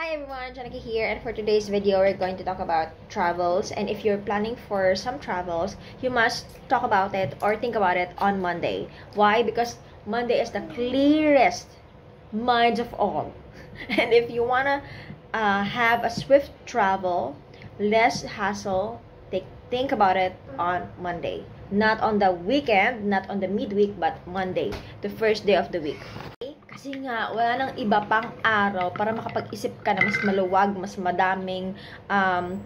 Hi everyone, Janaki here, and for today's video, we're going to talk about travels. And if you're planning for some travels, you must talk about it or think about it on Monday. Why? Because Monday is the clearest minds of all. And if you wanna have a swift travel, less hassle, think about it on Monday. Not on the weekend, not on the midweek, but Monday, the first day of the week. Kasi nga, wala nang iba pang araw para makapag-isip ka na mas maluwag, mas madaming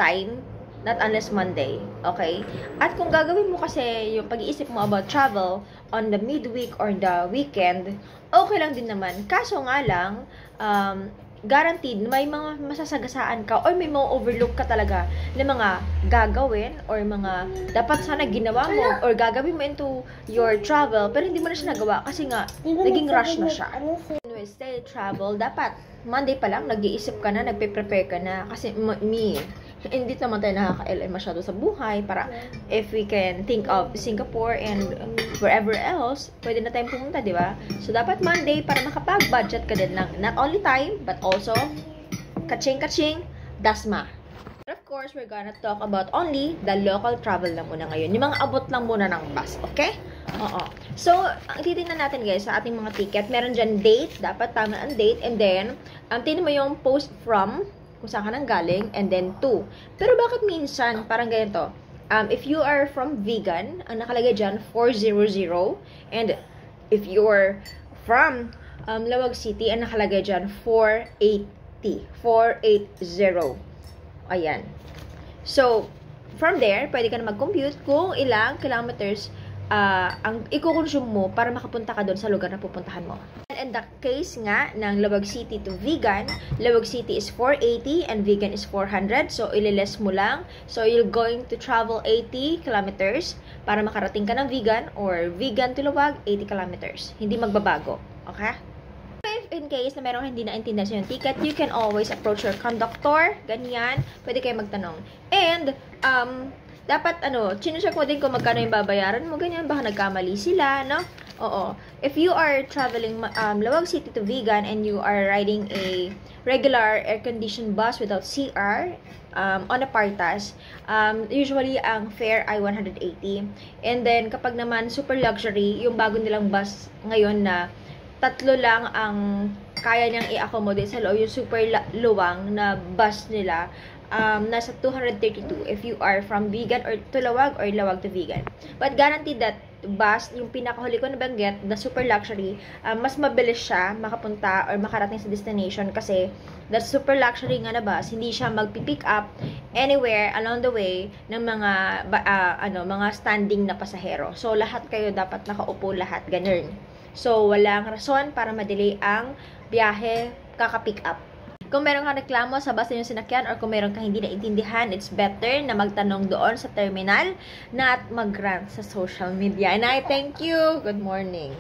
time, not unless Monday, okay? At kung gagawin mo kasi yung pag-iisip mo about travel on the midweek or the weekend, okay lang din naman. Kaso nga lang, guaranteed, may mga masasagasaan ka or may mga overlook ka talaga na mga gagawin or mga dapat sana ginawa mo or gagawin mo into your travel pero hindi mo na siya nagawa kasi nga naging rush na siya. Anyway, stay travel, dapat Monday pa lang nag-iisip ka na, nagpe-prepare ka na kasi hindi naman tayo nakaka-LM masyado sa buhay para if we can think of Singapore and wherever else, pwede na tayong pumunta, di ba? So, dapat Monday para makapag-budget ka din ng not only time, but also kaching-kaching, dasma. But of course, we're gonna talk about only the local travel lang muna ngayon. Yung mga abot lang muna ng bus, okay? Oo. So, ang titingnan natin guys sa ating mga ticket, meron dyan date, dapat tama ang date, and then, tingnan mo yung post from, kung saan ka nang galing, and then to. Pero bakit minsan, parang ganito, if you are from vegan, ang nakalagay dyan, 400, and if you're from Lawag City, ang nakalagay dyan, 480. Ayan. So, from there, pwede ka na mag-compute kung ilang kilometers ang i-consume mo para makapunta ka doon sa lugar na pupuntahan mo. And in the case nga ng Lawag City to vegan, Lawag City is 480 and vegan is 400. So, ililess mo lang. So, you're going to travel 80 kilometers para makarating ka ng vegan or vegan to Lawag, 80 kilometers. Hindi magbabago. Okay? If in case na meron hindi naintindihan sa yung ticket, you can always approach your conductor. Ganyan. Pwede kayo magtanong. And, dapat, chinecheck mo din kung magkano yung babayaran mo, ganyan, baka nagkamali sila, no? Oo. If you are traveling Lawag City to vegan and you are riding a regular air-conditioned bus without CR on a Partas, usually ang fare ay 180. And then, kapag naman super luxury, yung bago nilang bus ngayon na tatlo lang ang kaya niyang i-accommodate sa loob, yung super luwang na bus nila, nasa 232 if you are from vegan or to Lawag or Lawag to vegan. But guaranteed that bus, yung pinakahuli ko nabanggit, the super luxury, mas mabilis siya makapunta or makarating sa destination kasi the super luxury nga na bus, hindi siya magpipick up anywhere along the way ng mga mga standing na pasahero. So lahat kayo dapat nakaupo lahat, ganun. So walang rason para madelay ang biyahe kaka-pick up. Kung meron kang reklamo sa bus na yung sinakyan or kung meron kang hindi naintindihan, it's better na magtanong doon sa terminal na at mag-rant sa social media. And I thank you. Good morning.